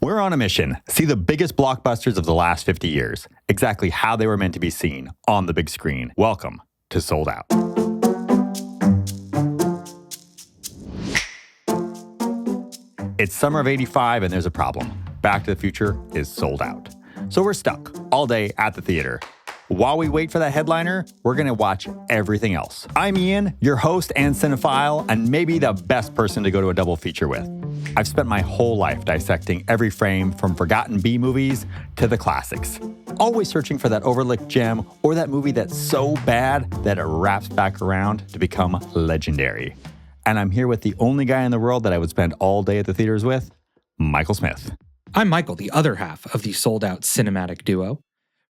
We're on a mission. See the biggest blockbusters of the last 50 years. Exactly how they were meant to be seen on the big screen. Welcome to Sold Out. It's summer of 85 and there's a problem. Back to the Future is sold out. So we're stuck all day at the theater. While we wait for that headliner, we're going to watch everything else. I'm Ian, your host and cinephile, and maybe the best person to go to a double feature with. I've spent my whole life dissecting every frame from forgotten B movies to the classics. Always searching for that overlooked gem or that movie that's so bad that it wraps back around to become legendary. And I'm here with the only guy in the world that I would spend all day at the theaters with, Michael Smith. I'm Michael, the other half of the Sold Out cinematic duo.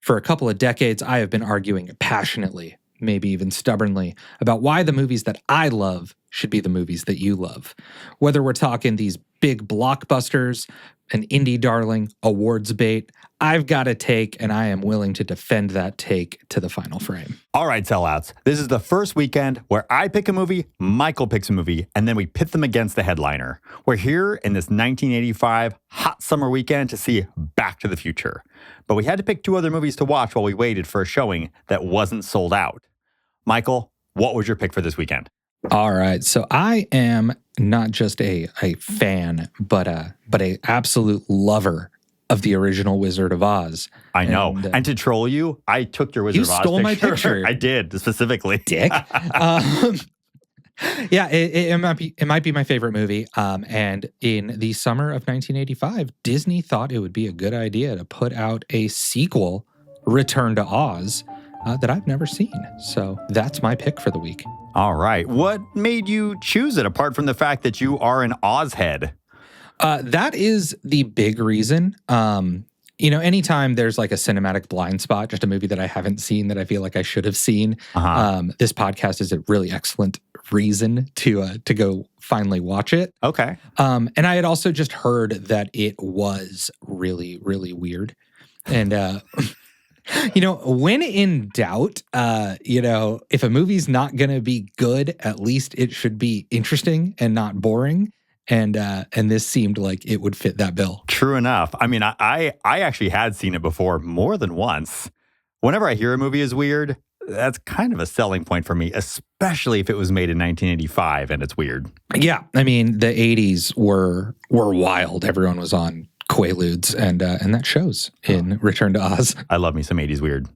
For a couple of decades, I have been arguing passionately, maybe even stubbornly, about why the movies that I love should be the movies that you love. Whether we're talking these big blockbusters, an indie darling, awards bait, I've got a take, and I am willing to defend that take to the final frame. All right, sellouts. This is the first weekend where I pick a movie, Michael picks a movie, and then we pit them against the headliner. We're here in this 1985 hot summer weekend to see Back to the Future. But we had to pick two other movies to watch while we waited for a showing that wasn't sold out. Michael, what was your pick for this weekend? All right, so I am not just a fan, but a absolute lover of the original Wizard of Oz. I know. And to troll you, I took your Wizard of Oz picture. You stole my picture. I did, specifically. Dick. Yeah, it might be my favorite movie. And in the summer of 1985, Disney thought it would be a good idea to put out a sequel, Return to Oz, that I've never seen. So that's my pick for the week. All right. What made you choose it, apart from the fact that you are an Oz head? That is the big reason. Anytime there's like a cinematic blind spot, just a movie that I haven't seen that I feel like I should have seen, this podcast is a really excellent reason to go finally watch it. Okay. And I had also just heard that it was really, really weird. And, when in doubt, if a movie's not going to be good, at least it should be interesting and not boring. And this seemed like it would fit that bill. True enough. I mean, I actually had seen it before more than once. Whenever I hear a movie is weird, that's kind of a selling point for me, especially if it was made in 1985 and it's weird. Yeah. I mean, the 80s were wild. Everyone was on Quaaludes, and that shows in Return to Oz. I love me some 80s weird.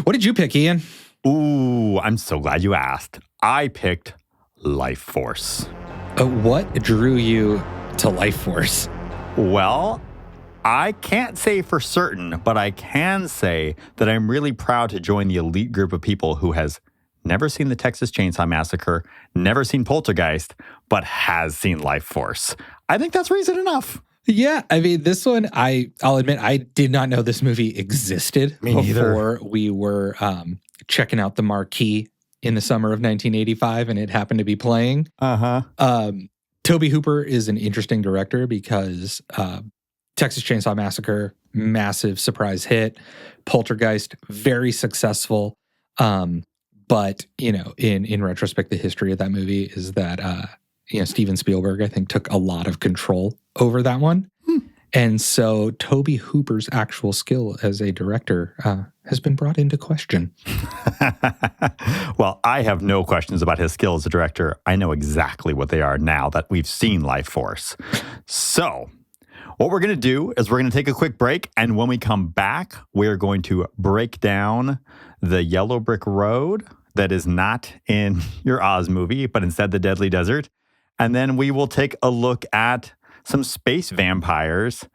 What did you pick, Ian? Ooh, I'm so glad you asked. I picked Lifeforce. What drew you to Lifeforce? Well, I can't say for certain, but I can say that I'm really proud to join the elite group of people who has never seen the Texas Chainsaw Massacre, never seen Poltergeist, but has seen Lifeforce. I think that's reason enough. Yeah, I mean, this one, I'll admit, I did not know this movie existed before we were checking out the marquee in the summer of 1985, and it happened to be playing. Tobe Hooper is an interesting director because Texas Chainsaw Massacre, massive surprise hit. Poltergeist, very successful. But, in retrospect, the history of that movie is that, Steven Spielberg, I think, took a lot of control over that one. And so Tobe Hooper's actual skill as a director has been brought into question. Well, I have no questions about his skill as a director. I know exactly what they are now that we've seen Lifeforce. So what we're going to do is we're going to take a quick break. And when we come back, we're going to break down the yellow brick road that is not in your Oz movie, but instead the Deadly Desert. And then we will take a look at some space vampires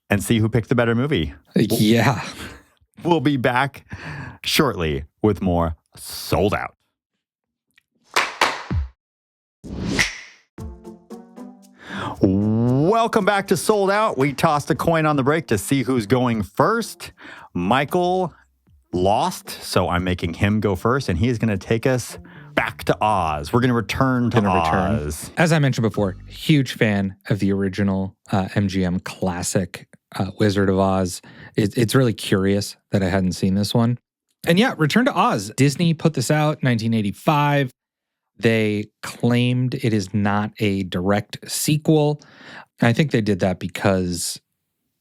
and see who picked the better movie. Yeah. We'll be back shortly with more Sold Out. Welcome back to Sold Out. We tossed a coin on the break to see who's going first. Michael lost, so I'm making him go first, and he's going to take us back to Oz. We're going to return to Oz. As I mentioned before, huge fan of the original MGM classic Wizard of Oz. It's really curious that I hadn't seen this one. And yeah, Return to Oz. Disney put this out 1985. They claimed it is not a direct sequel. I think they did that because,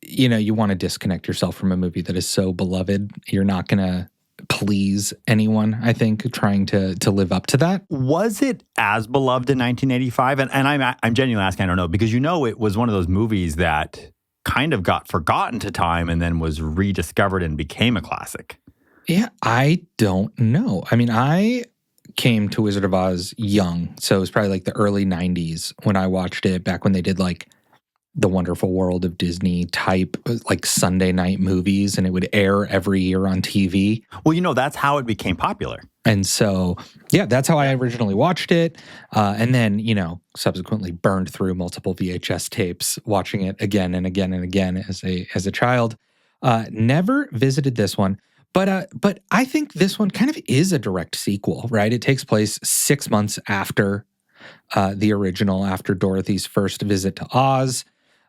you want to disconnect yourself from a movie that is so beloved. You're not going to please anyone, I think, trying to live up to that. Was it as beloved in 1985? And I'm genuinely asking, I don't know, because it was one of those movies that kind of got forgotten to time and then was rediscovered and became a classic. Yeah, I don't know. I mean, I came to Wizard of Oz young, so it was probably like the early 90s when I watched it, back when they did like the Wonderful World of Disney type, like Sunday night movies, and it would air every year on TV. Well, that's how it became popular. And so, yeah, that's how I originally watched it. And then, subsequently burned through multiple VHS tapes, watching it again and again and again as a child. Never visited this one. But I think this one kind of is a direct sequel, right? It takes place 6 months after the original, after Dorothy's first visit to Oz.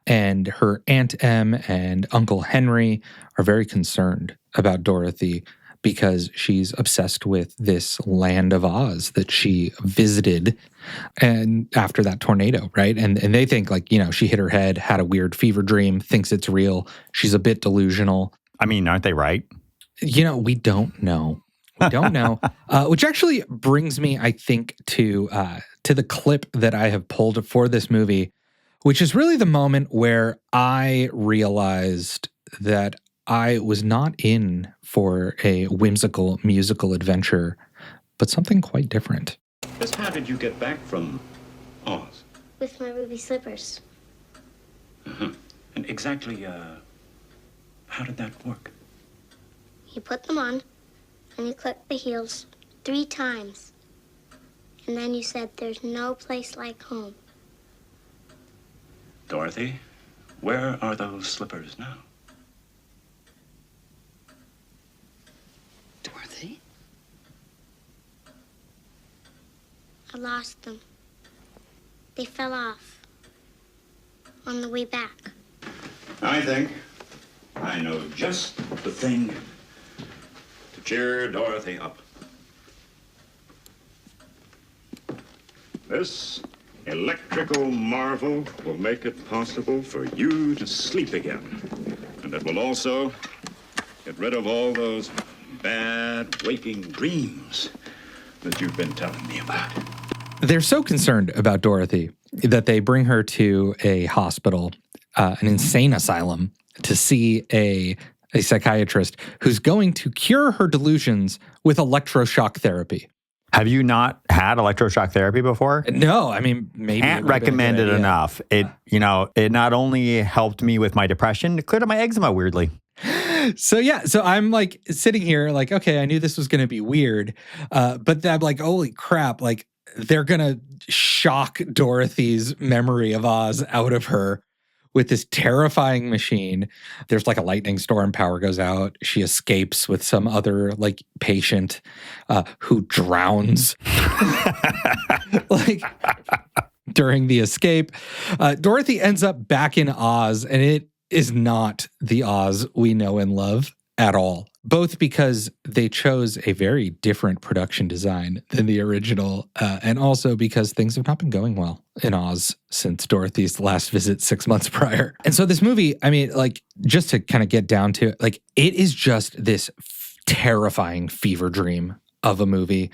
And her Aunt Em and Uncle Henry are very concerned about Dorothy because she's obsessed with this land of Oz that she visited and after that tornado, right? And they think like, she hit her head, had a weird fever dream, thinks it's real. She's a bit delusional. I mean, aren't they right? We don't know. We don't know. Which actually brings me, I think, to the clip that I have pulled for this movie, which is really the moment where I realized that I was not in for a whimsical musical adventure, but something quite different. Just how did you get back from Oz? With my ruby slippers. Uh-huh. And exactly, how did that work? You put them on, and you click the heels 3 times. And then you said, "There's no place like home." Dorothy, where are those slippers now? Dorothy? I lost them. They fell off on the way back. I think I know just the thing to cheer Dorothy up. This electrical marvel will make it possible for you to sleep again. And it will also get rid of all those bad waking dreams that you've been telling me about. They're so concerned about Dorothy that they bring her to a hospital, an insane asylum, to see a psychiatrist who's going to cure her delusions with electroshock therapy. Have you not had electroshock therapy before? No, I mean, maybe. Can't recommend it enough. It not only helped me with my depression, it cleared up my eczema weirdly. So I'm like sitting here like, okay, I knew this was going to be weird. But I'm like, holy crap, like they're going to shock Dorothy's memory of Oz out of her with this terrifying machine. There's like a lightning storm, power goes out. She escapes with some other like patient who drowns like during the escape. Dorothy ends up back in Oz, and it is not the Oz we know and love at all. Both because they chose a very different production design than the original, and also because things have not been going well in Oz since Dorothy's last visit 6 months prior. And so this movie, I mean, like, just to kind of get down to it, like, it is just this terrifying fever dream of a movie.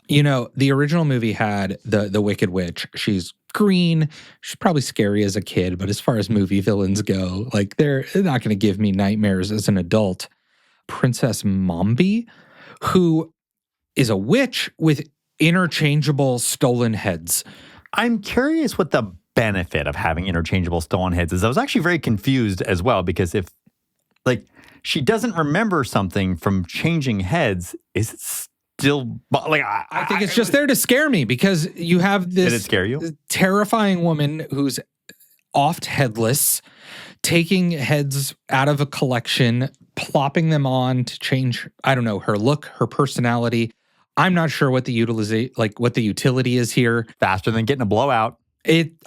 The original movie had the Wicked Witch. She's green. She's probably scary as a kid, but as far as movie villains go, like, they're not going to give me nightmares as an adult. Princess Mombi, who is a witch with interchangeable stolen heads. I'm curious what the benefit of having interchangeable stolen heads is. I was actually very confused as well, because if, like, she doesn't remember something from changing heads, is it still, like, I think it's just there to scare me, because you have this Did it scare you? Terrifying woman who's oft headless, taking heads out of a collection, plopping them on to change, I don't know, her look, her personality. I'm not sure what the utility is here. Faster than getting a blowout.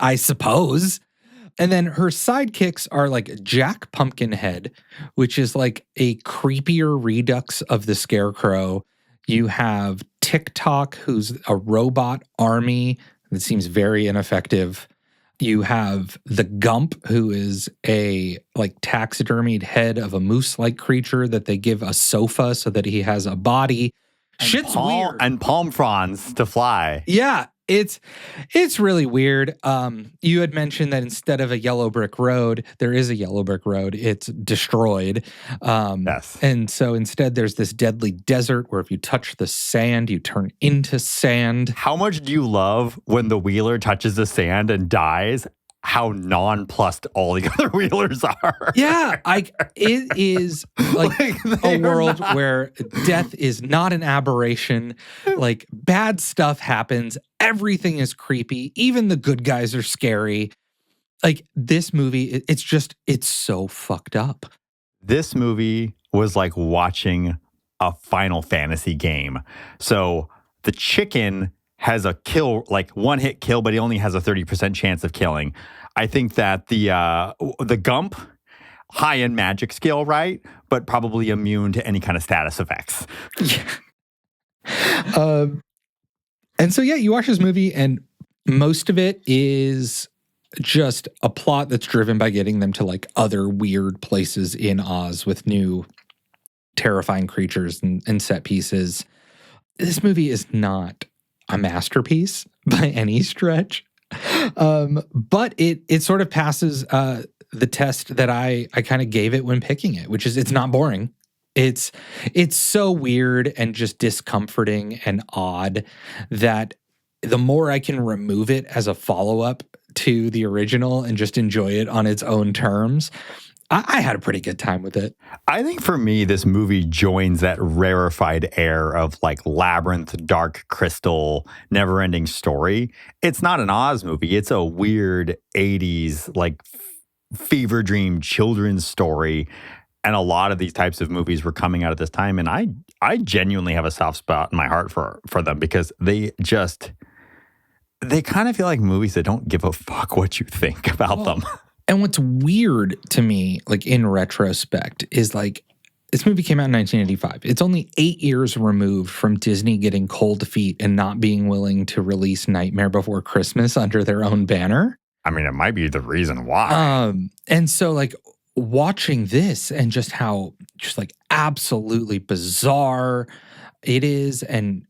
I suppose. And then her sidekicks are like Jack Pumpkinhead, which is like a creepier redux of the Scarecrow. You have TikTok, who's a robot army that seems very ineffective. You have the Gump, who is a like taxidermied head of a moose-like creature that they give a sofa so that he has a body. Shit's weird. And palm fronds to fly. Yeah, it's really weird. You had mentioned that instead of a yellow brick road, there is a yellow brick road. It's destroyed. Yes. And so instead there's this deadly desert where if you touch the sand, you turn into sand. How much do you love when the wheeler touches the sand and dies? How nonplussed all the other wheelers are. Yeah, it is like a world where death is not an aberration. Like bad stuff happens. Everything is creepy. Even the good guys are scary. Like this movie, it's so fucked up. This movie was like watching a Final Fantasy game. So the chicken has a kill, like one-hit kill, but he only has a 30% chance of killing. I think that the Gump, high-end magic skill, right? But probably immune to any kind of status effects. Yeah. And so, yeah, you watch this movie and most of it is just a plot that's driven by getting them to like other weird places in Oz with new terrifying creatures and set pieces. This movie is not a masterpiece by any stretch. But it sort of passes the test that I kind of gave it when picking it, which is it's not boring. It's so weird and just discomforting and odd that the more I can remove it as a follow-up to the original and just enjoy it on its own terms, I had a pretty good time with it. I think for me, this movie joins that rarefied air of like Labyrinth, Dark Crystal, never-ending story. It's not an Oz movie. It's a weird 80s like fever dream children's story. And a lot of these types of movies were coming out at this time. And I genuinely have a soft spot in my heart for them because they kind of feel like movies that don't give a fuck what you think about them. And what's weird to me, like in retrospect, is like this movie came out in 1985. It's only 8 years removed from Disney getting cold feet and not being willing to release Nightmare Before Christmas under their own banner. I mean, it might be the reason why. And so like watching this and just how just like absolutely bizarre it is and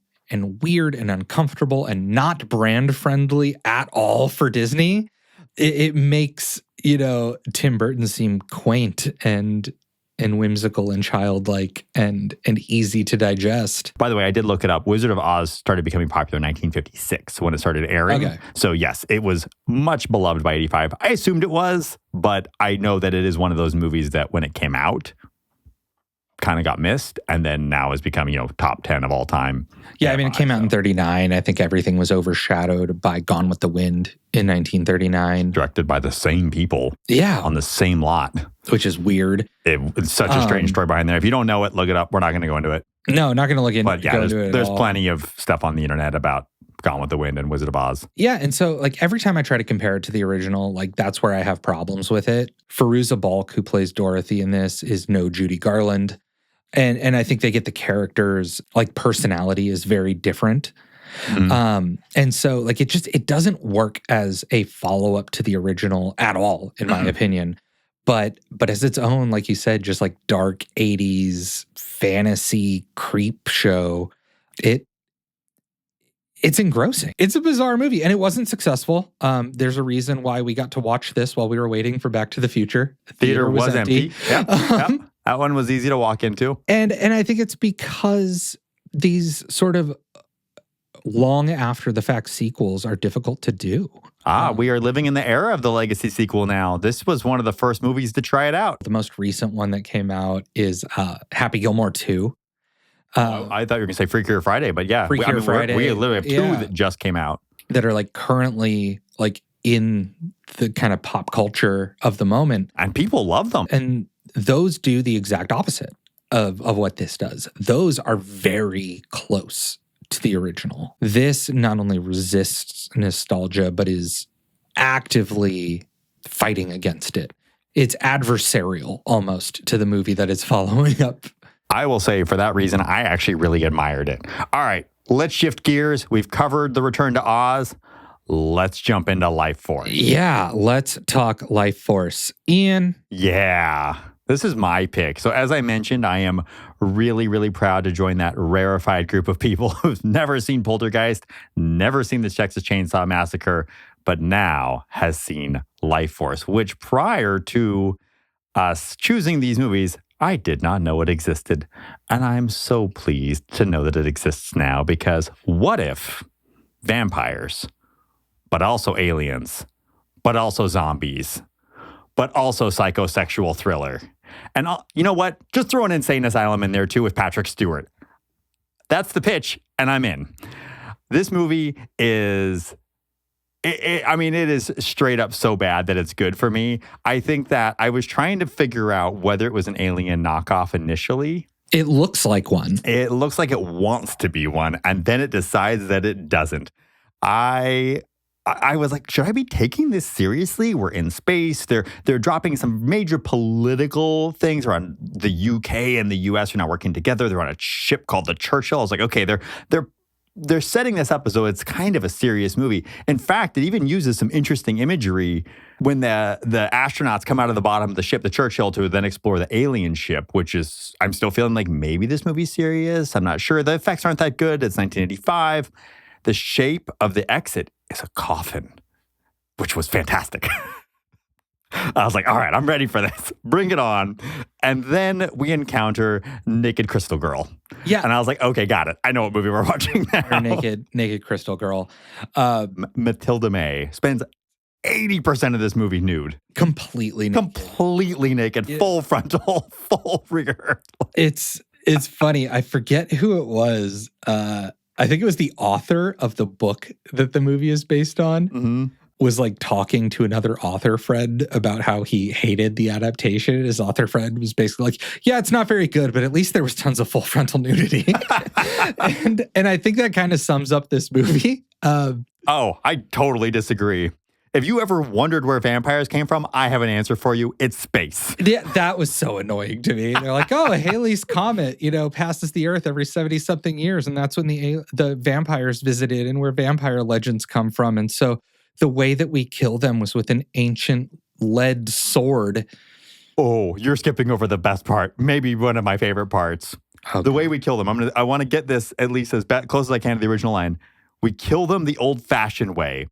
weird and uncomfortable and not brand friendly at all for Disney. It makes, Tim Burton seem quaint and whimsical and childlike and easy to digest. By the way, I did look it up. Wizard of Oz started becoming popular in 1956 when it started airing. Okay. So yes, it was much beloved by 85. I assumed it was, but I know that it is one of those movies that when it came out, kind of got missed and then now has become, top 10 of all time. Yeah, I mean, it came out in 39. I think everything was overshadowed by Gone with the Wind in 1939. Directed by the same people. Yeah. On the same lot. Which is weird. It's such a strange story behind there. If you don't know it, look it up. We're not going to go into it. No, not going to look into it. But yeah, there's plenty of stuff on the internet about Gone with the Wind and Wizard of Oz. Yeah, and so like every time I try to compare it to the original, like that's where I have problems with it. Fairuza Balk, who plays Dorothy in this, is no Judy Garland. And I think they get the characters, like personality is very different. Mm-hmm. And so like it doesn't work as a follow-up to the original at all, in my opinion. But as its own, like you said, just like dark 80s fantasy creep show, it's engrossing. It's a bizarre movie, and it wasn't successful. There's a reason why we got to watch this while we were waiting for Back to the Future. The theater was empty. Yep. That one was easy to walk into. And I think it's because these sort of long after the fact sequels are difficult to do. We are living in the era of the legacy sequel now. This was one of the first movies to try it out. The most recent one that came out is Happy Gilmore 2. I thought you were going to say Freakier Friday, but yeah. Freakier Friday. We literally have two that just came out. That are like currently like in the kind of pop culture of the moment. And people love them. And those do the exact opposite of what this does. Those are very close to the original. This not only resists nostalgia, but is actively fighting against it. It's adversarial almost to the movie that it's following up. I will say for that reason, I actually really admired it. All right, let's shift gears. We've covered the Return to Oz. let's jump into Lifeforce. Yeah, let's talk Lifeforce. Ian? Yeah, this is my pick. So as I mentioned, I am really, really proud to join that rarefied group of people who've never seen Poltergeist, never seen the Texas Chainsaw Massacre, but now has seen Lifeforce, which prior to us choosing these movies, I did not know it existed. And I'm so pleased to know that it exists now, because what if vampires, but also aliens, but also zombies, but also psychosexual thriller. And you know what? Just throw an insane asylum in there too with Patrick Stewart. That's the pitch, and I'm in. This movie is, it is straight up so bad that it's good for me. I think that I was trying to figure out whether it was an alien knockoff initially. It looks like one. It looks like it wants to be one, and then it decides that it doesn't. I was like, should I be taking this seriously? We're in space. They're dropping some major political things around the UK and the US are now working together. They're on a ship called the Churchill. I was like, okay, they're setting this up as though it's kind of a serious movie. In fact, it even uses some interesting imagery when the astronauts come out of the bottom of the ship, the Churchill, to then explore the alien ship, which is, I'm still feeling like maybe this movie's serious. I'm not sure. The effects aren't that good. It's 1985. The shape of the exit is a coffin, which was fantastic. I was like, all right, I'm ready for this. Bring it on. And then we encounter Naked Crystal Girl. Yeah. And I was like, okay, got it. I know what movie we're watching now. Or Naked Crystal Girl. Matilda May spends 80% of this movie nude. Completely naked. Yeah. Full frontal, full rear. It's funny. I forget who it was. I think it was the author of the book that the movie is based on, was like talking to another author friend about how he hated the adaptation. His author friend was basically like, yeah, it's not very good, but at least there was tons of full frontal nudity. and I think that kind of sums up this movie. I totally disagree. If you ever wondered where vampires came from, I have an answer for you. It's space. Yeah, that was so annoying to me. They're like, oh, Halley's Comet, passes the Earth every 70-something years. And that's when the vampires visited and where vampire legends come from. And so the way that we kill them was with an ancient lead sword. Oh, you're skipping over the best part. Maybe one of my favorite parts. Okay. The way we kill them. I want to get this at least as close as I can to the original line. We kill them the old-fashioned way.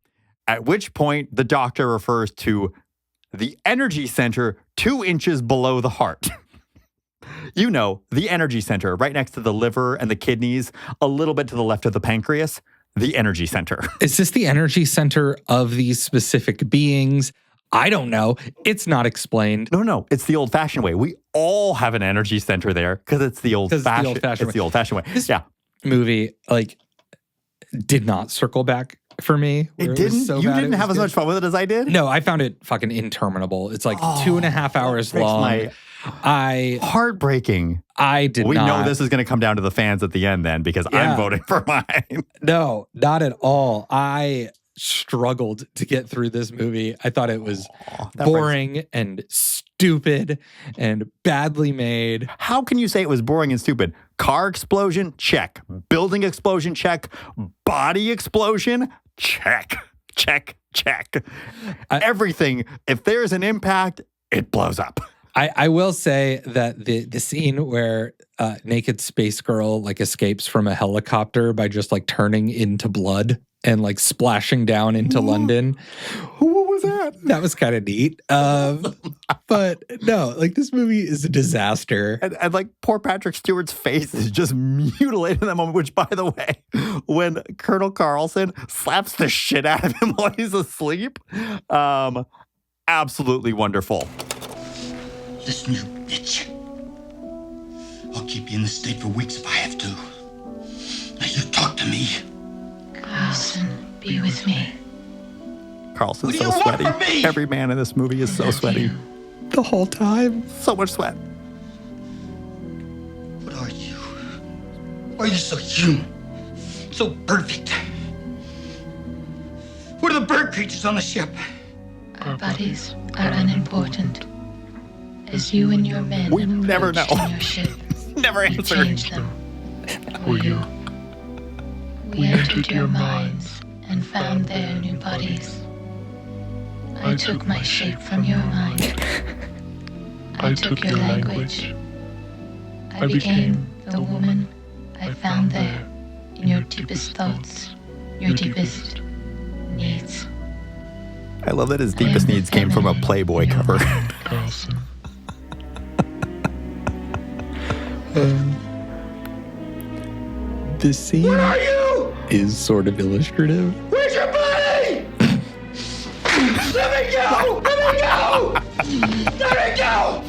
At which point, the doctor refers to the energy center 2 inches below the heart. The energy center, right next to the liver and the kidneys, a little bit to the left of the pancreas, the energy center. Is this the energy center of these specific beings? I don't know. It's not explained. No. It's the old-fashioned way. We all have an energy center there because it's the old-fashioned way. This movie, did not circle back for me. It didn't? You didn't have as much fun with it as I did? No, I found it fucking interminable. It's 2.5 hours long. Heartbreaking. I did not. We know this is going to come down to the fans at the end then, because I'm voting for mine. No, not at all. I struggled to get through this movie. I thought it was boring and stupid and badly made. How can you say it was boring and stupid? Car explosion? Check. Building explosion? Check. Body explosion? Check. Everything. If there's an impact, it blows up. I will say that the scene where naked space girl escapes from a helicopter by just turning into blood and splashing down into London. What was that? That was kind of neat. But no, this movie is a disaster. And poor Patrick Stewart's face is just mutilated in that moment, which, by the way, when Colonel Carlson slaps the shit out of him while he's asleep, absolutely wonderful. Listen, you bitch. I'll keep you in this state for weeks if I have to. Now you talk to me. Carlson, be with me. Carlson's so sweaty. Every man in this movie is so sweaty. The whole time. So much sweat. What are you? Why are you so human? So perfect? What are the bird creatures on the ship? Our bodies are unimportant. As you and your men we never know. Your ship, never you answer. changed them. Were you? We entered your minds and found there new bodies. I took my shape from your mind. I took your language. I became the woman I found there in your deepest thoughts, your deepest needs. I love that his deepest needs came from a Playboy cover. Carlson. This scene is sort of illustrative. Where's your body? Let me go! Let me go! Let me go!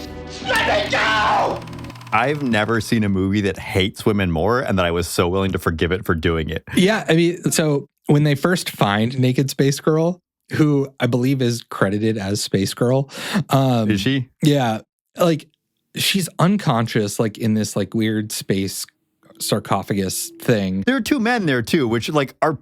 Let me go! I've never seen a movie that hates women more and that I was so willing to forgive it for doing it. Yeah, I mean, so when they first find Naked Space Girl, who I believe is credited as Space Girl. Is she? Yeah. Like, she's unconscious, like, in this, like, weird space sarcophagus thing. There are two men there, too, which, like, are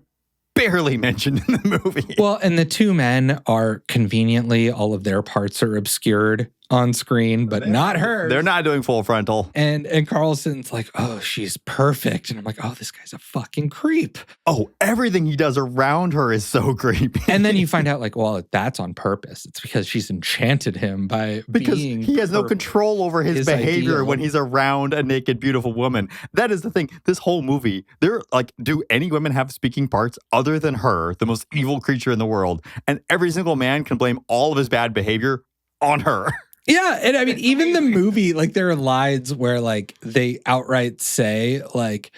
barely mentioned in the movie. Well, and the two men are conveniently, all of their parts are obscured on screen, but not hers. They're not doing full frontal. And Carlson's like, oh, she's perfect. And I'm like, oh, this guy's a fucking creep. Oh, everything he does around her is so creepy. And then you find out, like, well, that's on purpose. It's because she's enchanted him by because being he has no control over his behavior ideal. when he's around a naked, beautiful woman. That is the thing. This whole movie, they're like, do any women have speaking parts other than her, the most evil creature in the world? And every single man can blame all of his bad behavior on her. Yeah, and I mean, even the movie, like, there are lines where, like, they outright say, like,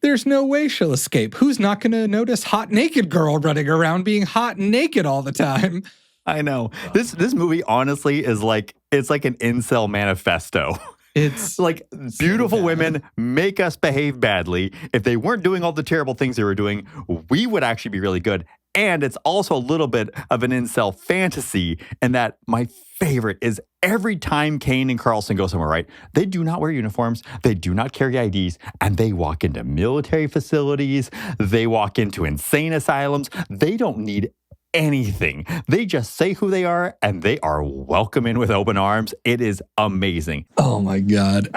there's no way she'll escape. Who's not going to notice hot naked girl running around being hot and naked all the time? I know. This movie, honestly, is like, it's like an incel manifesto. It's like, beautiful women make us behave badly. If they weren't doing all the terrible things they were doing, we would actually be really good. And it's also a little bit of an incel fantasy in that my favorite is every time Kane and Carlson go somewhere, right? They do not wear uniforms. They do not carry IDs. And they walk into military facilities. They walk into insane asylums. They don't need anything. They just say who they are and they are welcome in with open arms. It is amazing. Oh my God.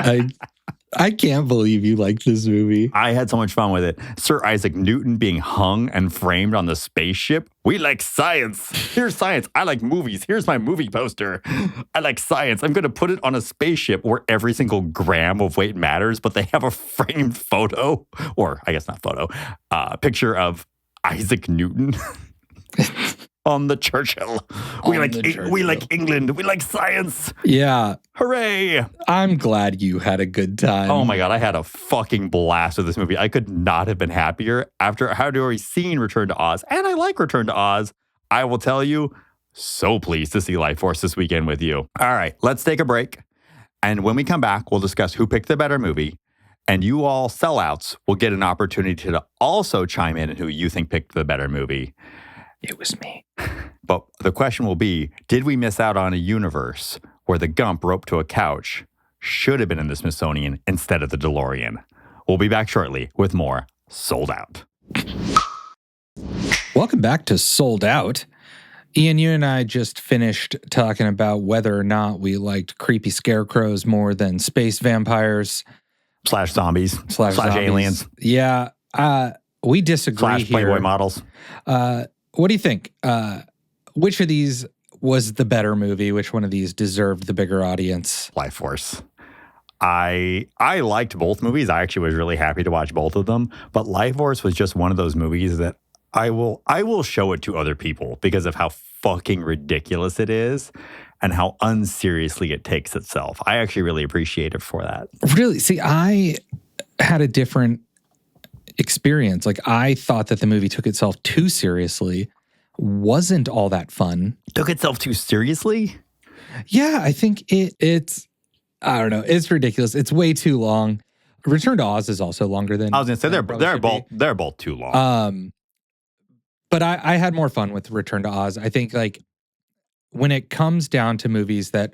I can't believe you like this movie. I had so much fun with it. Sir Isaac Newton being hung and framed on the spaceship. We like science. Here's science. I like movies. Here's my movie poster. I like science. I'm going to put it on a spaceship where every single gram of weight matters, but they have a framed photo, or I guess not photo, picture of Isaac Newton. On the Churchill. We like England. We like science. Yeah. Hooray. I'm glad you had a good time. Oh my God, I had a fucking blast with this movie. I could not have been happier after having already seen Return to Oz. And I like Return to Oz. I will tell you, so pleased to see Lifeforce this weekend with you. All right, let's take a break. And when we come back, we'll discuss who picked the better movie. And you all sellouts will get an opportunity to also chime in on who you think picked the better movie. It was me. But the question will be, did we miss out on a universe where the Gump roped to a couch should have been in the Smithsonian instead of the DeLorean? We'll be back shortly with more Sold Out. Welcome back to Sold Out. Ian, you and I just finished talking about whether or not we liked creepy scarecrows more than space vampires. Slash zombies. Slash aliens. Yeah. We disagree Slash Playboy here. models. What do you think? Which of these was the better movie? Which one of these deserved the bigger audience? Lifeforce. I liked both movies. I actually was really happy to watch both of them. But Lifeforce was just one of those movies that I will show it to other people because of how fucking ridiculous it is and how unseriously it takes itself. I actually really appreciate it for that. Really? See, I had a different experience. Like, I thought that the movie took itself too seriously, wasn't all that fun. Took itself too seriously? Yeah, I think it's, I don't know, it's ridiculous. It's way too long. Return to Oz is also longer than I was going to say they're both too long. But I had more fun with Return to Oz. I think, like, when it comes down to movies that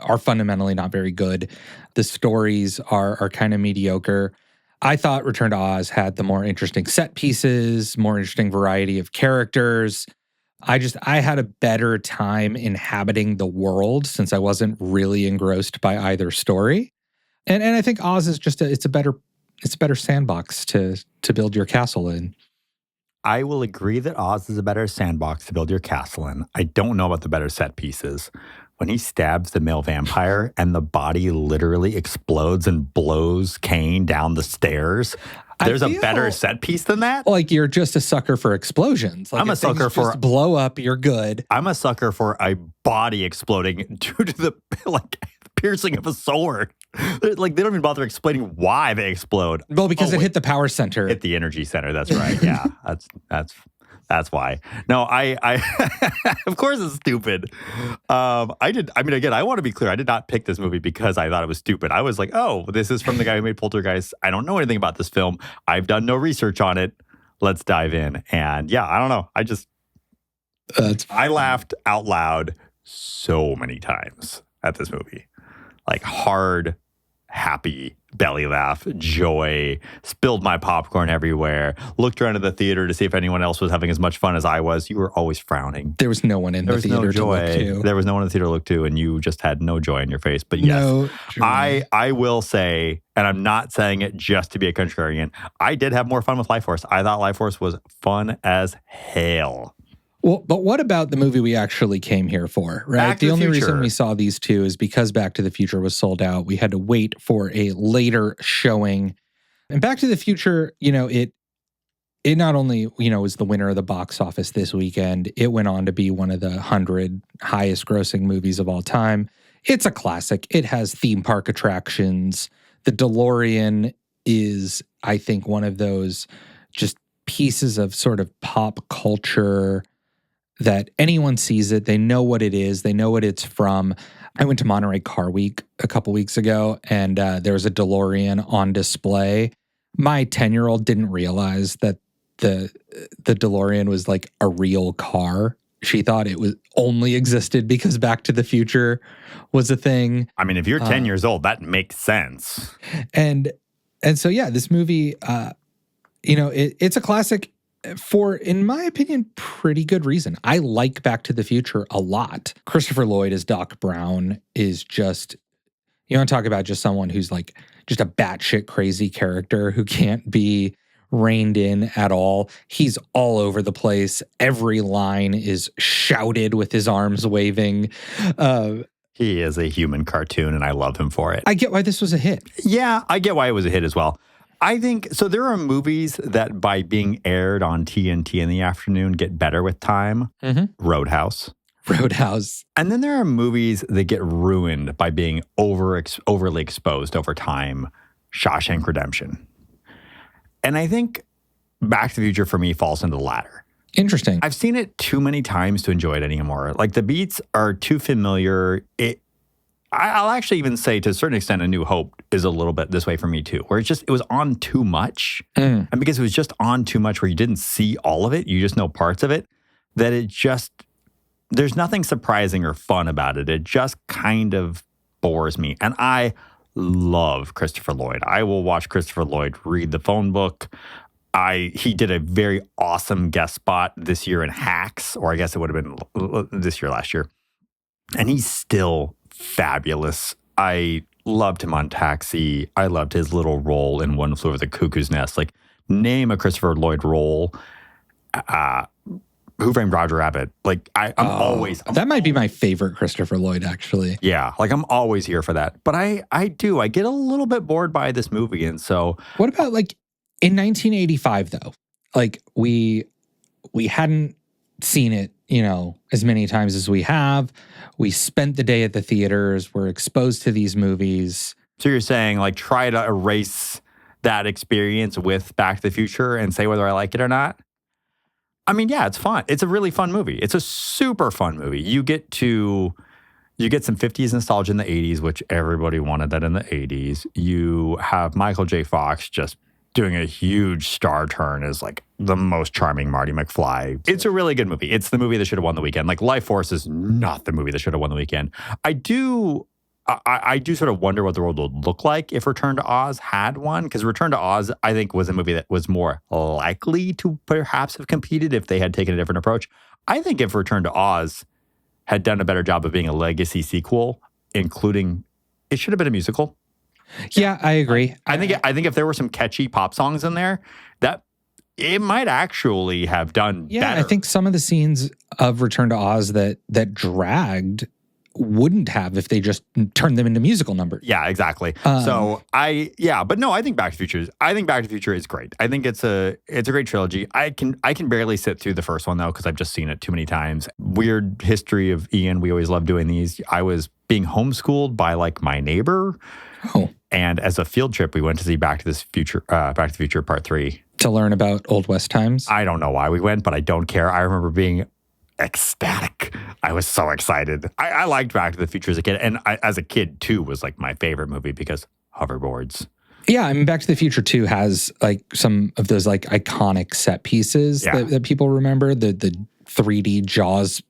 are fundamentally not very good, the stories are kind of mediocre. I thought Return to Oz had the more interesting set pieces, more interesting variety of characters. I had a better time inhabiting the world since I wasn't really engrossed by either story. And I think Oz is just it's a better sandbox to build your castle in. I will agree that Oz is a better sandbox to build your castle in. I don't know about the better set pieces. When he stabs the male vampire and the body literally explodes and blows Kane down the stairs, there's a better set piece than that. Like you're just a sucker for explosions. Like I'm a sucker for blow up. You're good. I'm a sucker for a body exploding due to the piercing of a sword. Like they don't even bother explaining why they explode. Well, because it hit the power center. Hit the energy center. That's right. Yeah, that's why. No, I of course it's stupid. I mean, again, I want to be clear. I did not pick this movie because I thought it was stupid. I was like, oh, this is from the guy who made Poltergeist. I don't know anything about this film. I've done no research on it. Let's dive in. And yeah, I don't know. I laughed out loud so many times at this movie. Like hard, happy belly laugh, joy, spilled my popcorn everywhere, looked around at the theater to see if anyone else was having as much fun as I was. You were always frowning. There was no one in the theater to look to. There was no one in the theater to look to, and you just had no joy in your face. But yes, I will say, and I'm not saying it just to be a contrarian, I did have more fun with Lifeforce. I thought Lifeforce was fun as hell. Well, but what about the movie we actually came here for, right? The only reason we saw these two is because Back to the Future was sold out. We had to wait for a later showing. And Back to the Future, it not only, was the winner of the box office this weekend, it went on to be one of the 100 highest grossing movies of all time. It's a classic. It has theme park attractions. The DeLorean is, I think, one of those just pieces of sort of pop culture that anyone sees it, they know what it is, they know what it's from. I went to Monterey Car Week a couple weeks ago, and there was a DeLorean on display. My 10-year-old didn't realize that the DeLorean was like a real car. She thought it was only existed because Back to the Future was a thing. I mean, if you're 10 years old, that makes sense. And so, yeah, this movie, it's a classic. For, in my opinion, pretty good reason. I like Back to the Future a lot. Christopher Lloyd as Doc Brown is just, you want to talk about just someone who's like just a batshit crazy character who can't be reined in at all. He's all over the place. Every line is shouted with his arms waving. He is a human cartoon, and I love him for it. I get why this was a hit. Yeah, I get why it was a hit as well. I think, so there are movies that by being aired on TNT in the afternoon get better with time. Mm-hmm. Roadhouse. And then there are movies that get ruined by being overly exposed over time. Shawshank Redemption. And I think Back to the Future for me falls into the latter. Interesting. I've seen it too many times to enjoy it anymore. Like the beats are too familiar. I'll actually even say to a certain extent, A New Hope is a little bit this way for me too, where it was on too much. And because it was just on too much where you didn't see all of it, you just know parts of it, that there's nothing surprising or fun about it. It just kind of bores me. And I love Christopher Lloyd. I will watch Christopher Lloyd read the phone book. He did a very awesome guest spot this year in Hacks, or I guess it would have been this year, last year. And he's still fabulous. I loved him on Taxi. I loved his little role in One Flew Over the Cuckoo's Nest. Like, name a Christopher Lloyd role. Who Framed Roger Rabbit? Like, I'm always... That might be my favorite Christopher Lloyd, actually. Yeah, like I'm always here for that. But I get a little bit bored by this movie, and so... What about, like, in 1985, though? Like, we hadn't seen it, as many times as we have. We spent the day at the theaters. We're exposed to these movies. So you're saying, like, try to erase that experience with Back to the Future and say whether I like it or not? I mean, yeah, it's fun. It's a really fun movie. It's a super fun movie. You get some 50s nostalgia in the 80s, which everybody wanted that in the 80s. You have Michael J. Fox just doing a huge star turn as like the most charming Marty McFly. It's a really good movie. It's the movie that should have won the weekend. Like Lifeforce is not the movie that should have won the weekend. I do sort of wonder what the world would look like if Return to Oz had won, because Return to Oz, I think, was a movie that was more likely to perhaps have competed if they had taken a different approach. I think if Return to Oz had done a better job of being a legacy sequel, including, it should have been a musical. Yeah, I agree. I think if there were some catchy pop songs in there, that it might actually have done better. I think some of the scenes of Return to Oz that dragged wouldn't have if they just turned them into musical numbers. Yeah, exactly. But no, I think Back to the Future is great. I think it's a great trilogy. I can barely sit through the first one though because I've just seen it too many times. Weird history of Ian. We always love doing these. I was being homeschooled by like my neighbor. Oh. And as a field trip, we went to see Back to the Future Part 3. To learn about Old West times? I don't know why we went, but I don't care. I remember being ecstatic. I was so excited. I liked Back to the Future as a kid. And as a kid, too, was like my favorite movie because hoverboards. Yeah, I mean, Back to the Future 2 has like some of those like iconic set pieces that people remember. The 3D Jaws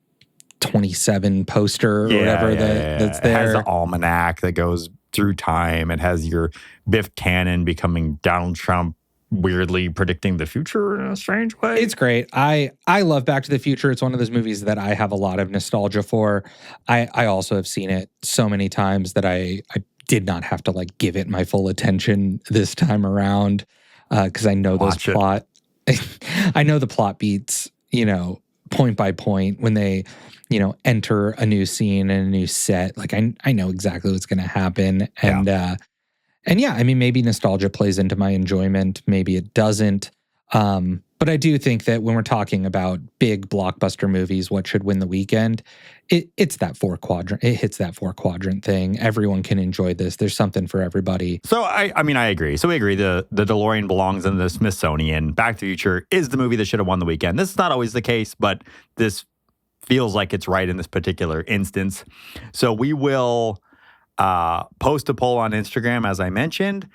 27 poster or whatever that's there. It has the almanac that goes through time. It has your Biff Tannen becoming Donald Trump, weirdly predicting the future in a strange way. It's great. I love Back to the Future. It's one of those movies that I have a lot of nostalgia for. I also have seen it so many times that I did not have to like give it my full attention this time around because I know plot. I know the plot beats, point by point when they, enter a new scene and a new set. Like I know exactly what's going to happen. And yeah, I mean, maybe nostalgia plays into my enjoyment. Maybe it doesn't. But I do think that when we're talking about big blockbuster movies, what should win the weekend? It's that 4-quadrant. It hits that 4-quadrant thing. Everyone can enjoy this. There's something for everybody. So I agree. So we agree. The DeLorean belongs in the Smithsonian. Back to the Future is the movie that should have won the weekend. This is not always the case, but this feels like it's right in this particular instance. So we will post a poll on Instagram, as I mentioned.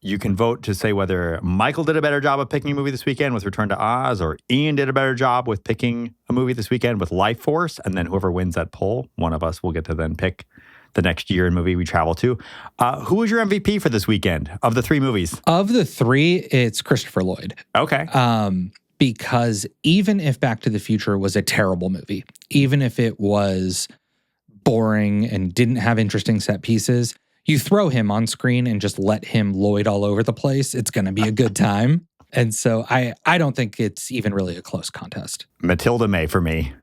You can vote to say whether Michael did a better job of picking a movie this weekend with Return to Oz, or Ian did a better job with picking a movie this weekend with Lifeforce. And then whoever wins that poll, one of us will get to then pick the next year in movie we travel to. Who was your MVP for this weekend of the 3 movies? Of the 3, it's Christopher Lloyd. Okay. Because even if Back to the Future was a terrible movie, even if it was boring and didn't have interesting set pieces, you throw him on screen and just let him Lloyd all over the place, it's going to be a good time. And so I don't think it's even really a close contest. Matilda May for me.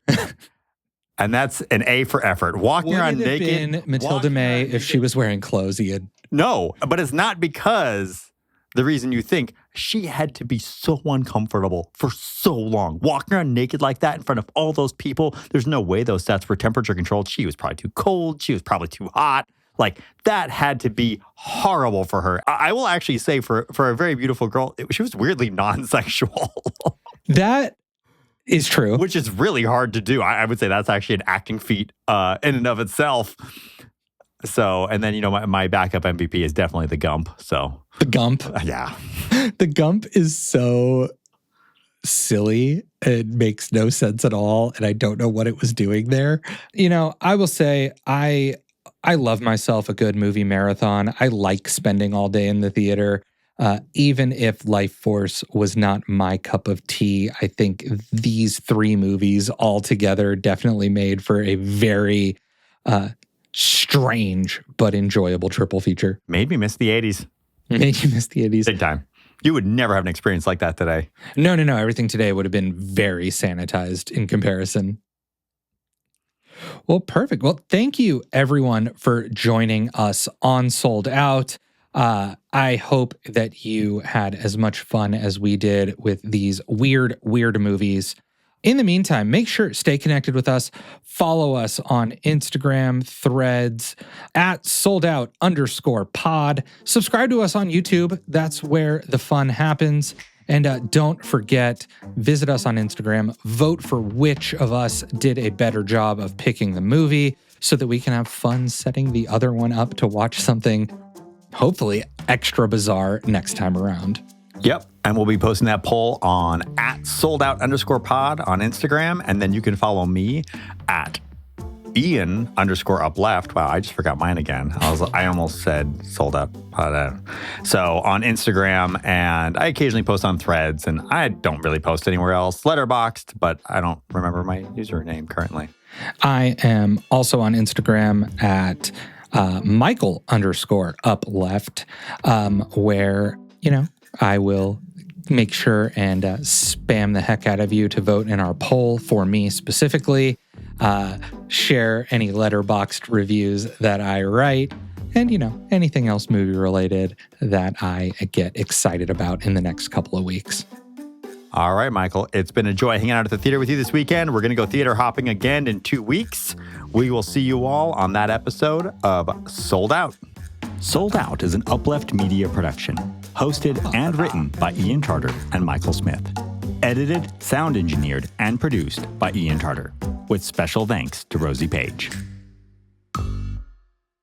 And that's an A for effort. Walking around naked. Would it have been Matilda May if she was wearing clothes, Ian? No, but it's not because the reason you think she had to be so uncomfortable for so long. Walking around naked like that in front of all those people, there's no way those sets were temperature controlled. She was probably too cold. She was probably too hot. Like, that had to be horrible for her. I will actually say for a very beautiful girl, she was weirdly non-sexual. That is true. Which is really hard to do. I would say that's actually an acting feat in and of itself. So, and then, my backup MVP is definitely the Gump. So the Gump? Yeah. The Gump is so silly. It makes no sense at all. And I don't know what it was doing there. I will say I love myself a good movie marathon. I like spending all day in the theater. Even if Lifeforce was not my cup of tea, I think these 3 movies all together definitely made for a very strange but enjoyable triple feature. Made me miss the 80s. Made you miss the 80s. Big time. You would never have an experience like that today. No. Everything today would have been very sanitized in comparison. Well, perfect. Well, thank you, everyone, for joining us on Sold Out. I hope that you had as much fun as we did with these weird movies. In the meantime, make sure stay connected with us. Follow us on Instagram, Threads, at soldout_pod. Subscribe to us on YouTube. That's where the fun happens. And don't forget, visit us on Instagram. Vote for which of us did a better job of picking the movie so that we can have fun setting the other one up to watch something hopefully extra bizarre next time around. Yep. And we'll be posting that poll on @soldout_pod on Instagram. And then you can follow me at Ian_upleft. Wow, I just forgot mine again. I almost said sold out. So on Instagram, and I occasionally post on Threads, and I don't really post anywhere else. Letterboxd, but I don't remember my username currently. I am also on Instagram at Michael_upleft, where, I will make sure and spam the heck out of you to vote in our poll for me specifically. Share any letterboxed reviews that I write, and, anything else movie related that I get excited about in the next couple of weeks. All right, Michael, it's been a joy hanging out at the theater with you this weekend. We're going to go theater hopping again in 2 weeks. We will see you all on that episode of Sold Out. Sold Out is an Uplift Media production, hosted and written by Ian Charter and Michael Smith. Edited, sound engineered, and produced by Ian Charter, with special thanks to Rosie Page.